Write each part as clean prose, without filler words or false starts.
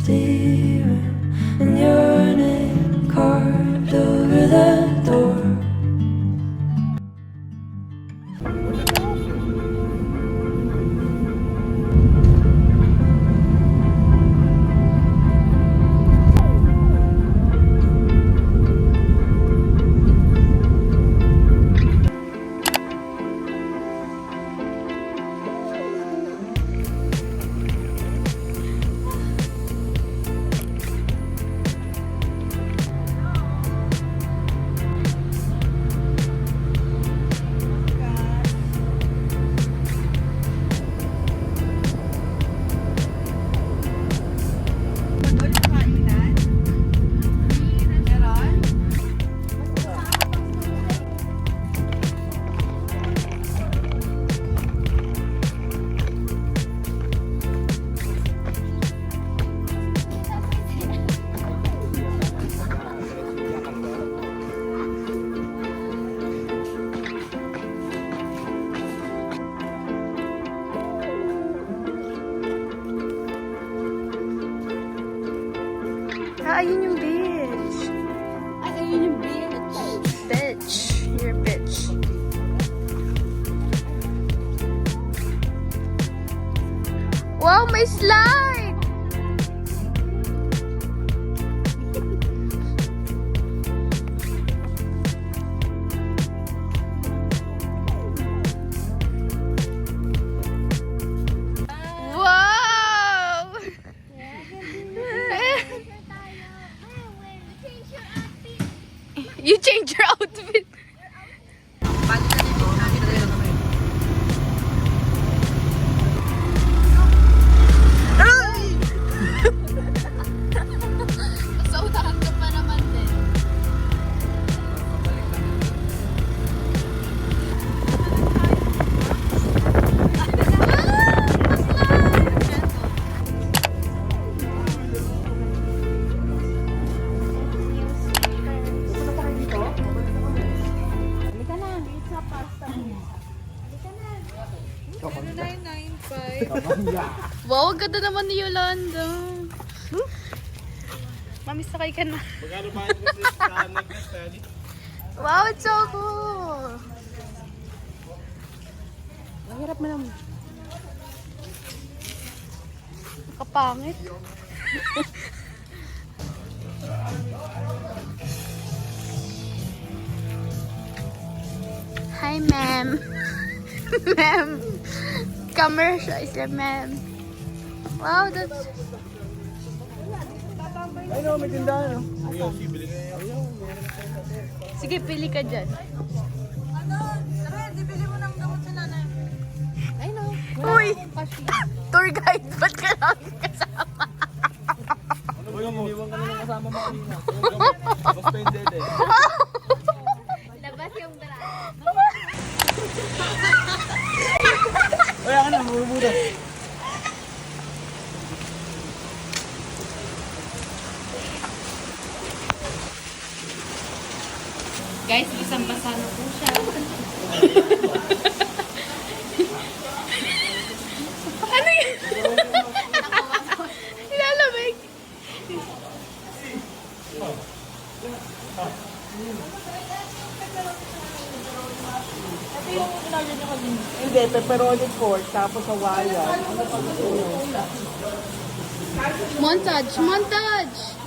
empty room, and your name carved over the door. Ayun yung bitch. Ayun yung bitch. Bitch. You're a bitch. Wow, may slide! Wow! You change your outfit. Saudahan ka pa naman din. Wow, ang ganda naman ni Yolanda. Mami, sakay ka na. Magkano ba yung sa nag-study? Wow, it's so cool. Mahirap mo naman. Nakapangit. Hi, ma'am. Ma'am. Commercial is a ma'am. Wow, that's... Ay no, may tindahan no? Sige, pili ka dyan. Ay no. Uy! Tour guide, ba't ka lang kasama? Uy, iniwan ka na ng kasama mo kanina. Suspended eh. Labas yung bra. Uy, ako na, mabubuda. Guys, isang basa na po siya. Ano yun? Nilalamig. Hindi, pepperoni pork, tapos hawayan. Montage! Montage!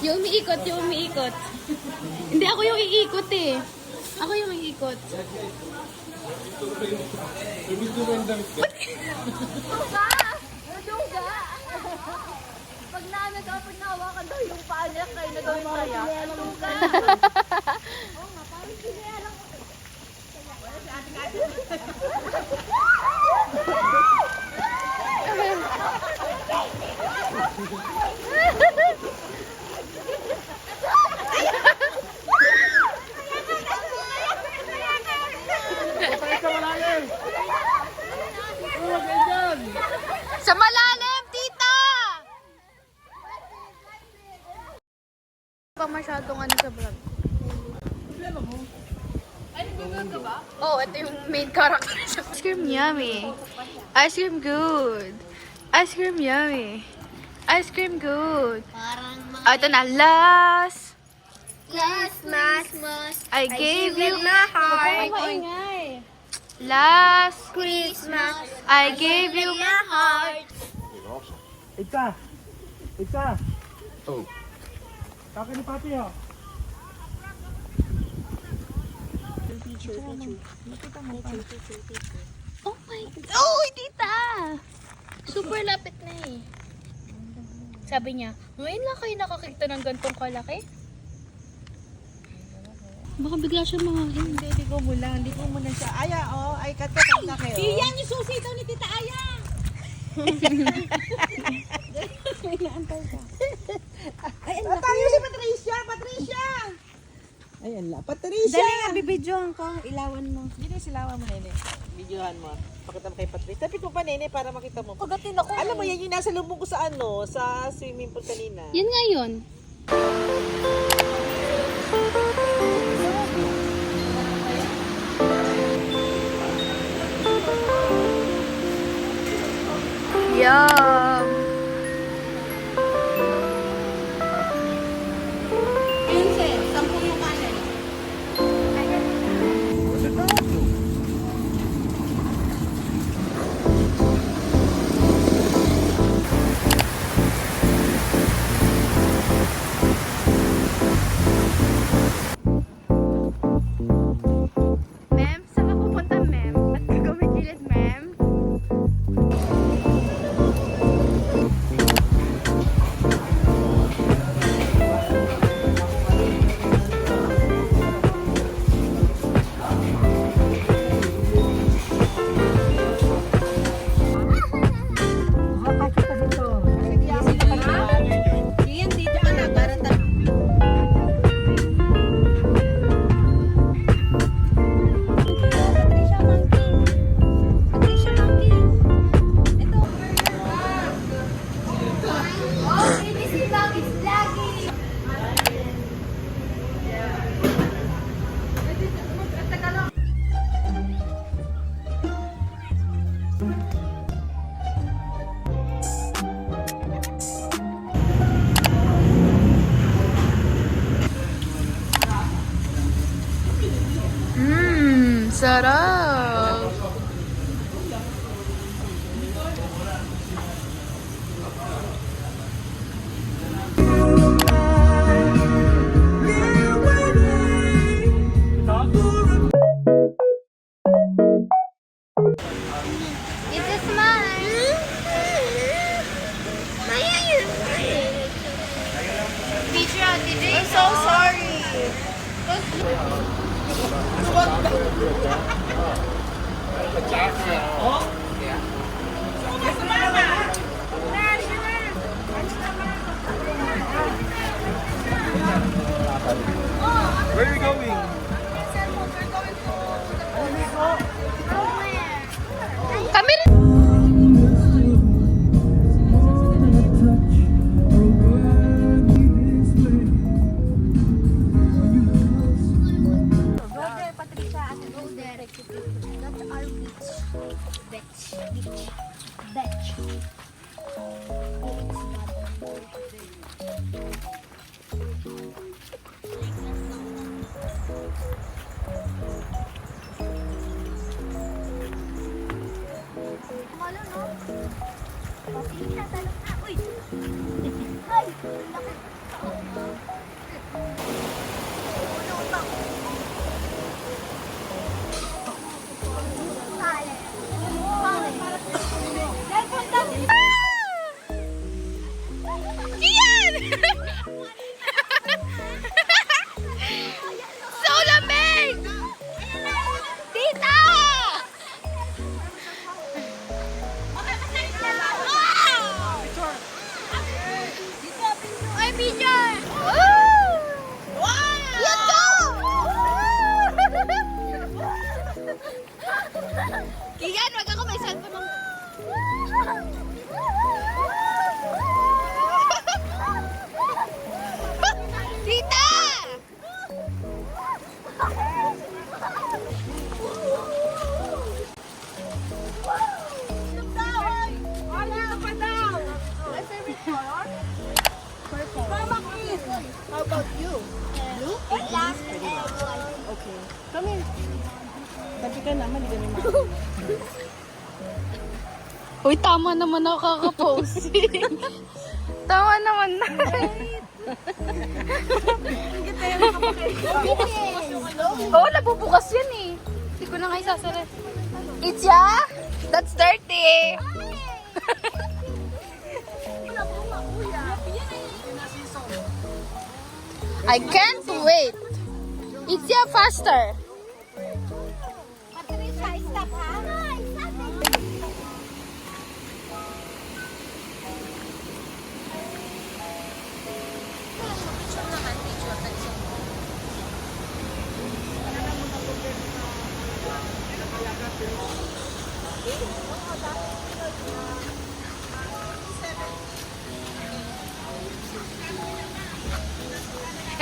Yung umiikot, yung umiikot. Hindi, ako yung iikot eh. Ako yung iikot. Duga! Duga! Pag nahawakan daw yung paa niya, kayo na daw yung saya. Duga! Oo nga, parang sinaya lang. Sa malalim, tita! Pa masyadong ano sa vlog. Ay, nag-vlog ka ba? Oh, ito yung main character. Ice cream yummy. Ice cream good. Ice cream yummy. ice cream good. Parang Ito na, last. Christmas. I gave you my heart. last. Christmas. I gave you my heart. Itza! Itza! Oh. Kaka ni Papi oh. Oh my God. Oh, tita! Super lapit na eh. Sabi niya, ngayon lang kayo nakakita ng gantong kalaki? Baka bigla siya mga Hindi ko mo lang. Hindi ko mo lang siya. Aya, oh. Ay, katakang na kayo. Iyan yung susi daw ni Tita Aya. Tayo si Patricia! Patricia! Ayan la. Patricia! Dali nga, bibidyohan ko. Ilawan mo. Hindi silawan mo, Nene. Videohan mo. Pakita mo kay Patricia. Tapit mo pa, Nene, para makita mo. Pagatin ako. Alam mo, yan yung nasa lubong ko sa ano, sa swimming pool kanina. Yan nga yun. Yum! Ma'am, saan ka pupunta, ma'am? At gagawin gilid, ma'am? Iyan, dito ka na. Para Patricia Monkey. Patricia Monkey. Ito. Oh, ABC Bang is vlogging. Sarap! Is this mine? Teacher, I'm so sorry. Where are you going? Kami rin! Brother Patricia, as go there. That's our beach. Beach. Malo, no? Patricia, talong na. Uy! Ay! Laki. Ulo pa. Pale. Dahil punta. Iyan! So lamig! Tita! Ay, Pinyar! Wow! Yan go! Kigan, wag ako may cellphone ng... Tita! Wala pa daw. ka naman, hindi kami Uy, tama naman ako kakaposing. Tama naman na. Oo, nabubukas yan eh. Hindi ko na nga isasara. Itya? That's dirty. I can't wait. Itya, faster. Patricia, stop ha? Stop it.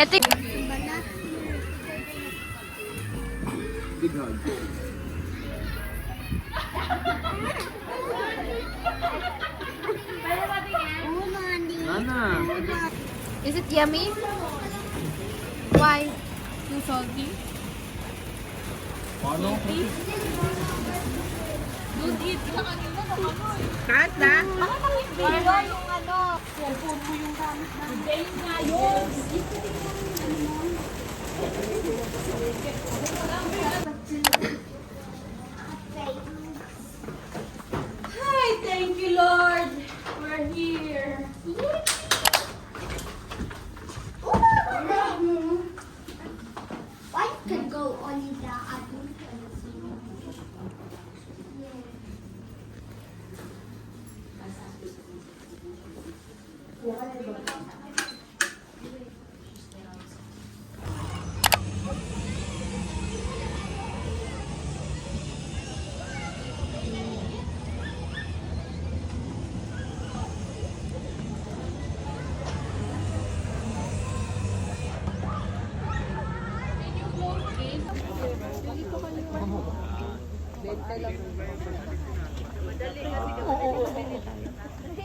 Ito Big hug. Nana. Is it yummy? Why? Too salty? Paano? Kahit na. Yung ano. Hi, thank you, Lord. We're here. Why can go only the adult?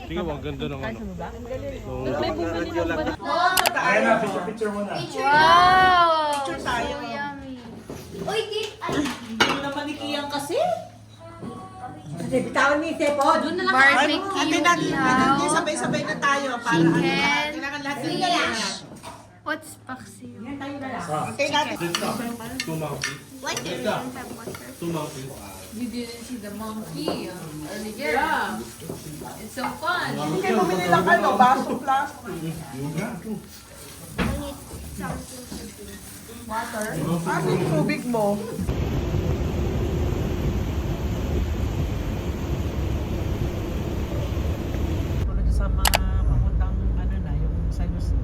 Tingnan mo, ang ganda ng ano. Wow! tayo. Yummy. Uy, Kit! Ay! Hindi naman ikiyang kasi. Kasi bitawan ni Tepo. Doon na lang. Barbecue Ate natin, now. sabay-sabay na tayo. Para Chicken. kailangan lahat ng What's paksiw? Okay natin. Why can You didn't see the monkey earlier. Yeah. It's so fun. Hindi bumili lang ano, baso plastic. Water? Ano yung tubig mo? Sa mga papuntang ano na, yung sa Luzon.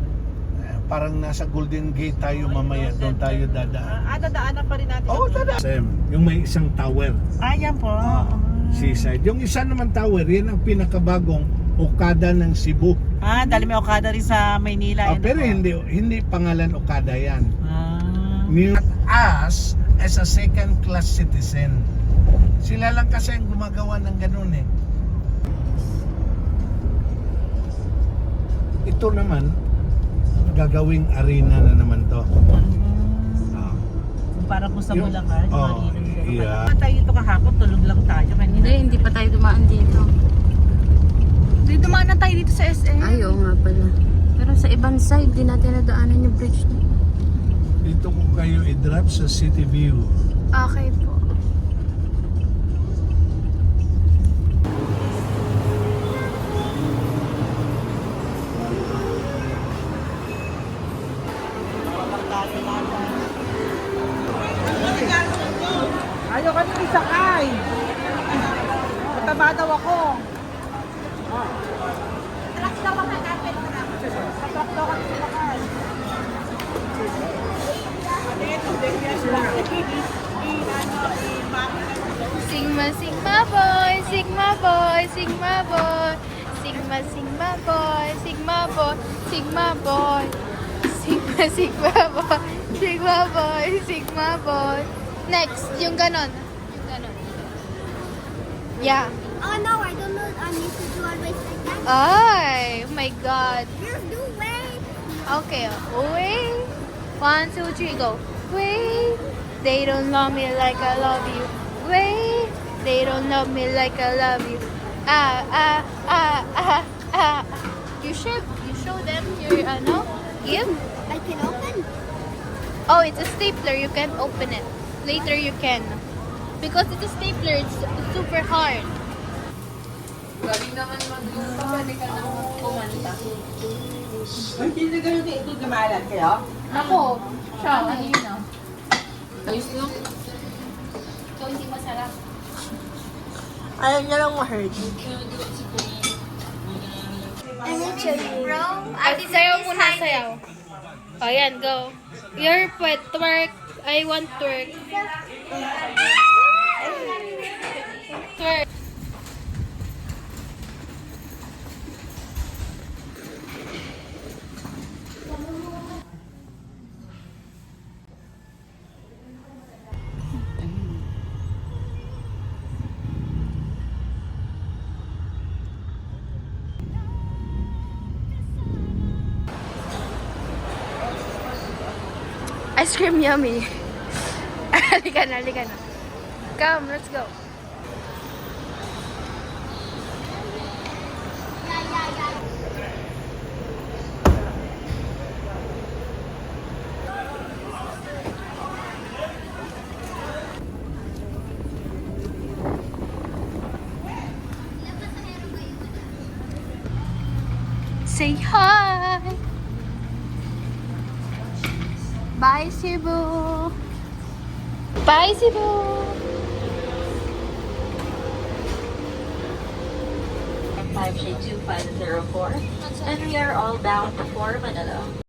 Parang nasa Golden Gate tayo mamaya, doon tayo dadaan. Dadaanan pa rin natin. Oo, dadaan. Yung may isang tower, Yan po. seaside. Yung isa naman tower, yan ang pinakabagong Okada ng Cebu. Dali may Okada rin sa Maynila. Pero hindi pangalan Okada yan. Ah. Us as a second class citizen. Sila lang kasi ang gumagawa ng ganun eh. Ito naman, gagawing arena na naman to. Ah. Para po sa Yung- Bulacan. Oh, yeah. Tayo dito kahapon, tulog lang tayo kanina. Hindi pa tayo dumaan dito. Dumaan na tayo dito sa SM. Ay, oo nga pala. Pero sa ibang side, di natin nadaanan yung bridge na. Dito ko kayo i-drop sa City View. Okay po. Ayaw ka nang isakay. Mataba daw ako. Tracks daw ang hanapin mo na. Matap daw ka nang isakay. Sigma, Sigma boy, Sigma boy, Sigma boy. Sigma, Sigma boy, Sigma boy, Sigma boy. Sigma, Sigma boy, Sigma boy, Sigma boy. Next, yung ganon. Yung ganon. Yeah. Oh no, I don't know. I need to do always like that. Ay, oh my God. You do wait. Okay, wait. 1, 2, 3, go. Wait. They don't love me like I love you. way. They don't love me like I love you. You show them your give. I can open. Oh, it's a stapler. You can't open it. Later you can. Because it's a stapler, it's super hard. Galing naman mag-yung pwede ka naman kumanta. Hindi kayo ito gumalan kayo? Ako, siya, kanina. Ayos lang. So, hindi masarap. Ayaw niya lang ma-hurt. Ano, bro? Sayaw muna, sayaw. Oh, yan, go. You're twerk. I want twerk. Twerk. Ice cream yummy. Halika na, halika na. Come, let's go. Say hi. Bye, Cebu. Bye, Cebu. Shade 2504, and we are all bound for Manila.